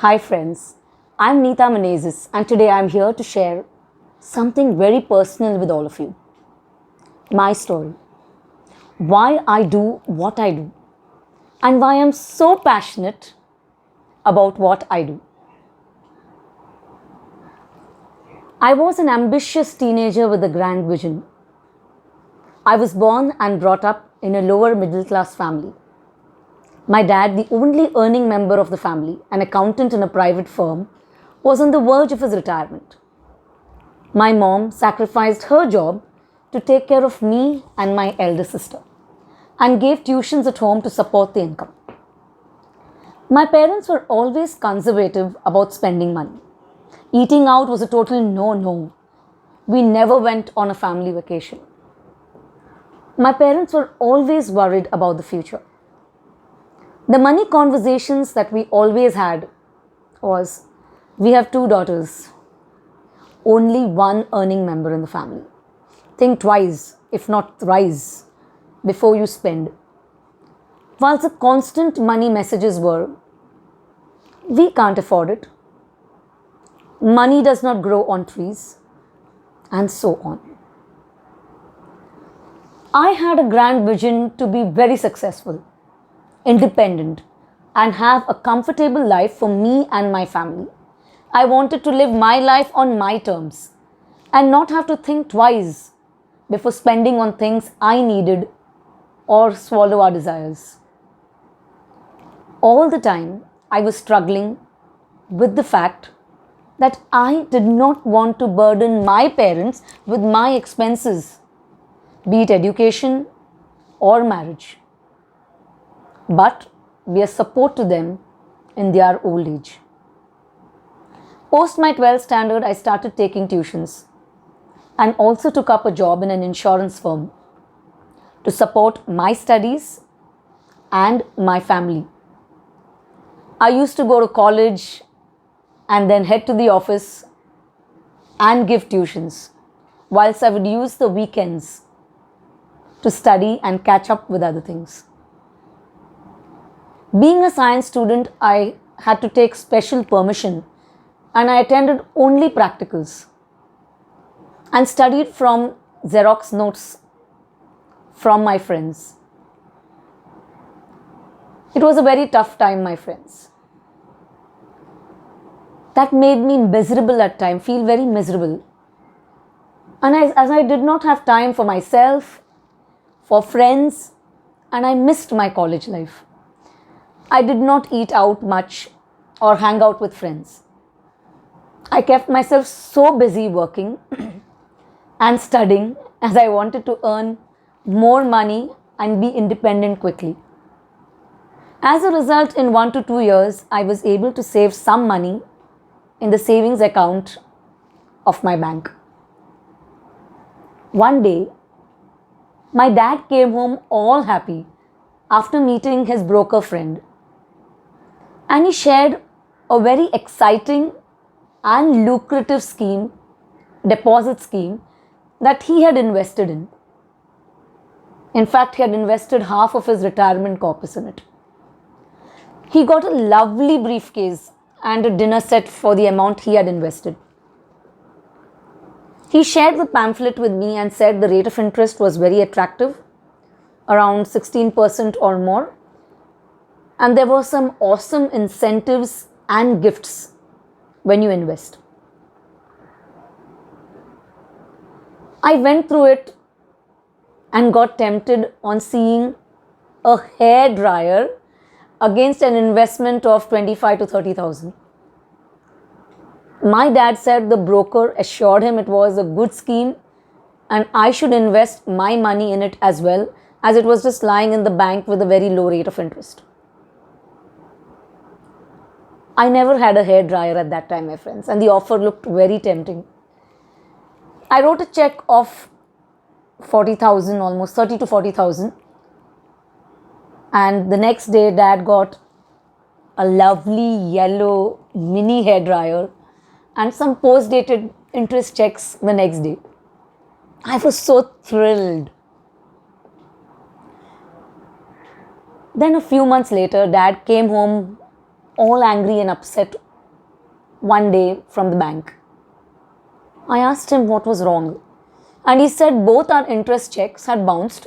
Hi friends, I'm Neeta Menezes and today I'm here to share something very personal with all of you. My story. Why I do what I do and why I'm so passionate about what I do. I was an ambitious teenager with a grand vision. I was born and brought up in a lower middle class family. My dad, the only earning member of the family, an accountant in a private firm, was on the verge of his retirement. My mom sacrificed her job to take care of me and my elder sister and gave tuitions at home to support the income. My parents were always conservative about spending money. Eating out was a total no. We never went on a family vacation. My parents were always worried about the future. The money conversations that we always had was, we have two daughters, only one earning member in the family. Think twice, if not thrice, before you spend. Whilst the constant money messages were, we can't afford it, money does not grow on trees, and so on. I had a grand vision to be very successful, independent, and have a comfortable life for me and my family. I wanted to live my life on my terms and not have to think twice before spending on things I needed or swallow our desires. All the time, I was struggling with the fact that I did not want to burden my parents with my expenses, be it education or marriage, but be a support to them in their old age. Post my 12th standard, I started taking tuitions and also took up a job in an insurance firm to support my studies and my family. I used to go to college and then head to the office and give tuitions, whilst I would use the weekends to study and catch up with other things. Being a science student, I had to take special permission and I attended only practicals and studied from Xerox notes from my friends. It was a very tough time, my friends. That made me miserable at times, feel very miserable. And as I did not have time for myself, for friends, and I missed my college life. I did not eat out much or hang out with friends. I kept myself so busy working and studying as I wanted to earn more money and be independent quickly. As a result, in 1 to 2 years, I was able to save some money in the savings account of my bank. One day, my dad came home all happy after meeting his broker friend, and he shared a very exciting and lucrative scheme, deposit scheme, that he had invested in. In fact, he had invested half of his retirement corpus in it. He got a lovely briefcase and a dinner set for the amount he had invested. He shared the pamphlet with me and said the rate of interest was very attractive, around 16% or more, and there were some awesome incentives and gifts when you invest. I went through it and got tempted on seeing a hair dryer against an investment of 25 to 30,000. My dad said the broker assured him it was a good scheme and I should invest my money in it as well, as it was just lying in the bank with a very low rate of interest. I never had a hair dryer at that time, my friends, and the offer looked very tempting. I wrote a check of 40,000, almost 30 to 40,000, and the next day dad got a lovely yellow mini hair dryer and some post dated interest checks the next day. I was so thrilled. Then a few months later, dad came home all angry and upset one day from the bank. I asked him what was wrong, and he said both our interest checks had bounced.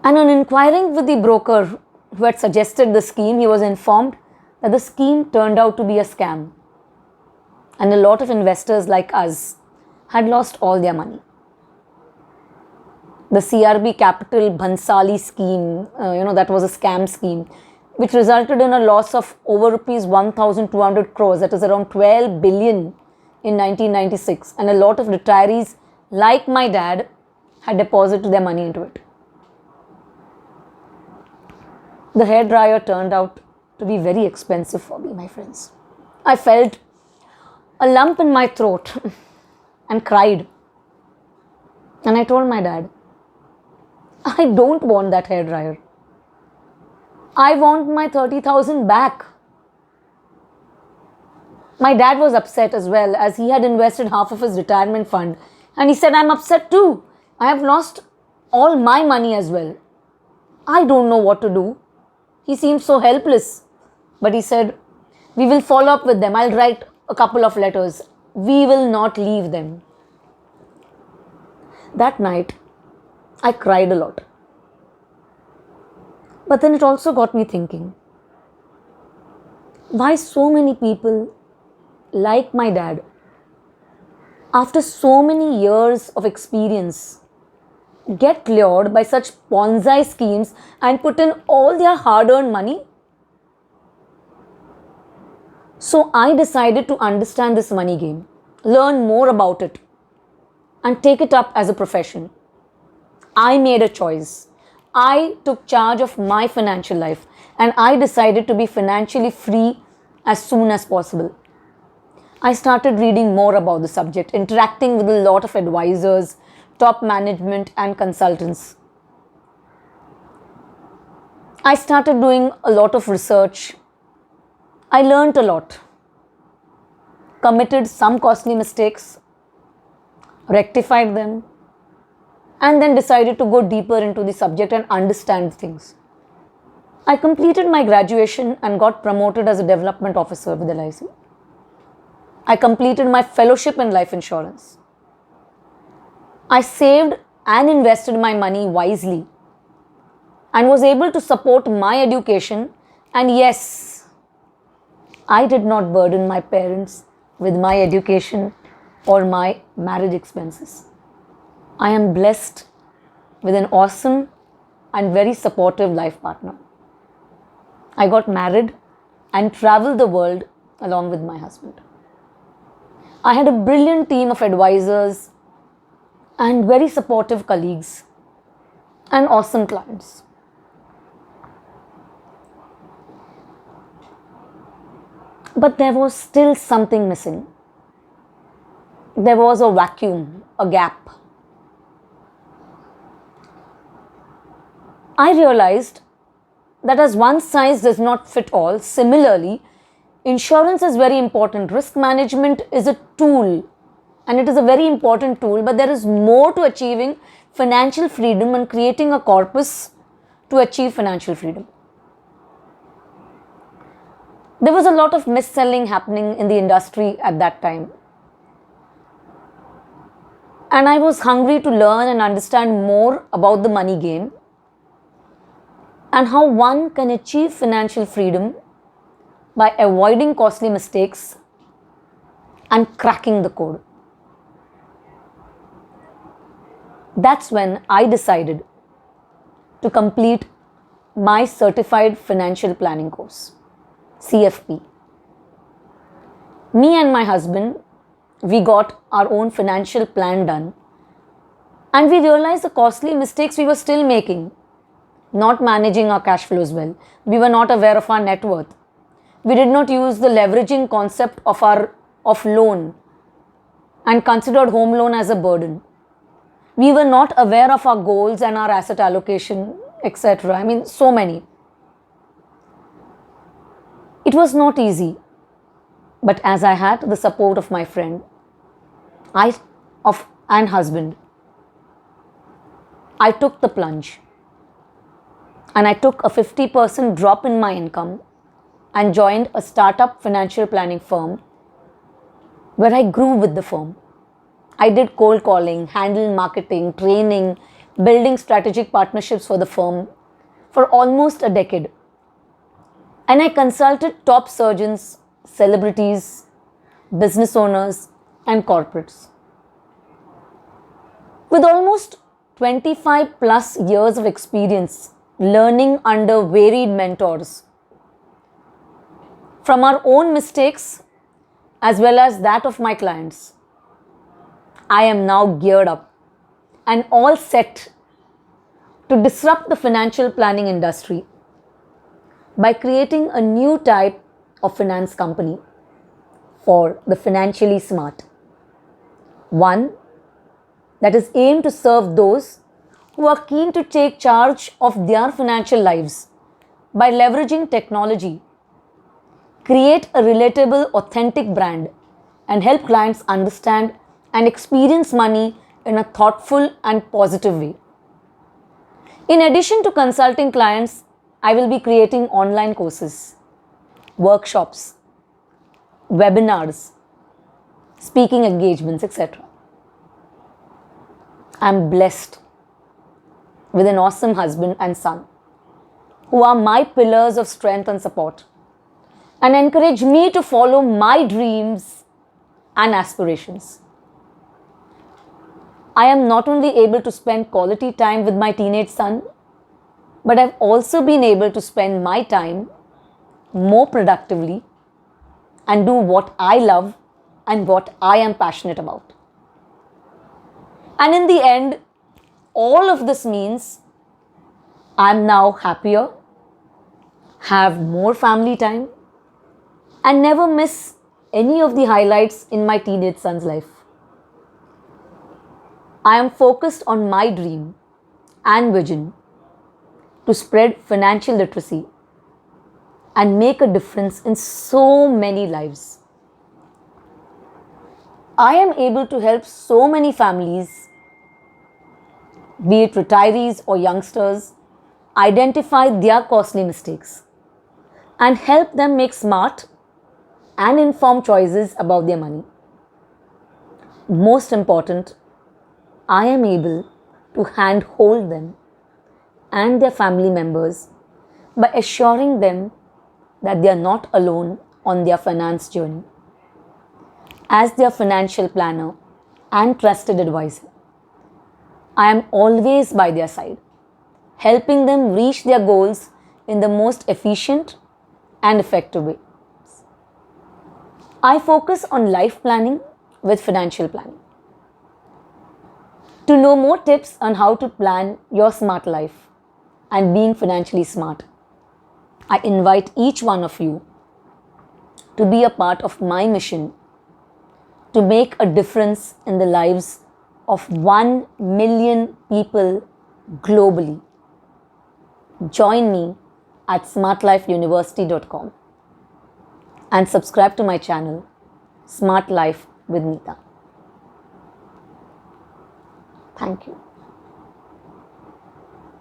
And on inquiring with the broker who had suggested the scheme, he was informed that the scheme turned out to be a scam, and a lot of investors like us had lost all their money. The CRB Capital Bhansali scheme, that was a scam scheme, which resulted in a loss of over rupees 1,200 crores, that is around 12 billion in 1996, and a lot of retirees like my dad had deposited their money into it. The hairdryer turned out to be very expensive for me, my friends. I felt a lump in my throat and cried. And I told my dad, I don't want that hairdryer. I want my 30,000 back. My dad was upset as well, as he had invested half of his retirement fund. And he said, I'm upset too. I have lost all my money as well. I don't know what to do. He seemed so helpless. But he said, we will follow up with them. I'll write a couple of letters. We will not leave them. That night, I cried a lot. But then it also got me thinking, why so many people like my dad, after so many years of experience, get lured by such Ponzi schemes and put in all their hard-earned money? So I decided to understand this money game, learn more about it, and take it up as a profession. I made a choice. I took charge of my financial life, and I decided to be financially free as soon as possible. I started reading more about the subject, interacting with a lot of advisors, top management, and consultants. I started doing a lot of research. I learned a lot, committed some costly mistakes, rectified them, and then decided to go deeper into the subject and understand things. I completed my graduation and got promoted as a development officer with LIC. I completed my fellowship in life insurance. I saved and invested my money wisely and was able to support my education. And yes, I did not burden my parents with my education or my marriage expenses. I am blessed with an awesome and very supportive life partner. I got married and traveled the world along with my husband. I had a brilliant team of advisors and very supportive colleagues and awesome clients. But there was still something missing. There was a vacuum, a gap. I realized that as one size does not fit all, similarly, insurance is very important. Risk management is a tool, and it is a very important tool, but there is more to achieving financial freedom and creating a corpus to achieve financial freedom. There was a lot of mis-selling happening in the industry at that time. And I was hungry to learn and understand more about the money game and how one can achieve financial freedom by avoiding costly mistakes and cracking the code. That's when I decided to complete my Certified Financial Planning course, CFP. Me and my husband, we got our own financial plan done, and we realized the costly mistakes we were still making, not managing our cash flows well. We were not aware of our net worth. We did not use the leveraging concept of loan and considered home loan as a burden. We were not aware of our goals and our asset allocation, etc. I mean, so many. It was not easy, but as I had the support of my friend and husband, I took the plunge, and I took a 50% drop in my income and joined a startup financial planning firm where I grew with the firm. I did cold calling, handled marketing, training, building strategic partnerships for the firm for almost a decade. And I consulted top surgeons, celebrities, business owners, and corporates. With almost 25 plus years of experience learning under varied mentors, from our own mistakes as well as that of my clients, I am now geared up and all set to disrupt the financial planning industry by creating a new type of finance company for the financially smart. One that is aimed to serve those who are keen to take charge of their financial lives by leveraging technology, create a relatable, authentic brand, and help clients understand and experience money in a thoughtful and positive way. In addition to consulting clients, I will be creating online courses, workshops, webinars, speaking engagements, etc. I'm blessed with an awesome husband and son who are my pillars of strength and support and encourage me to follow my dreams and aspirations. I am not only able to spend quality time with my teenage son, but I've also been able to spend my time more productively and do what I love and what I am passionate about. And in the end, all of this means I'm now happier, have more family time, and never miss any of the highlights in my teenage son's life. I am focused on my dream and vision to spread financial literacy and make a difference in so many lives. I am able to help so many families, be it retirees or youngsters, identify their costly mistakes and help them make smart and informed choices about their money. Most important, I am able to handhold them and their family members by assuring them that they are not alone on their finance journey. As their financial planner and trusted advisor, I am always by their side, helping them reach their goals in the most efficient and effective way. I focus on life planning with financial planning. To know more tips on how to plan your smart life and being financially smart, I invite each one of you to be a part of my mission to make a difference in the lives of 1 million people globally. Join me at smartlifeuniversity.com and subscribe to my channel, Smart Life with Neeta. Thank you.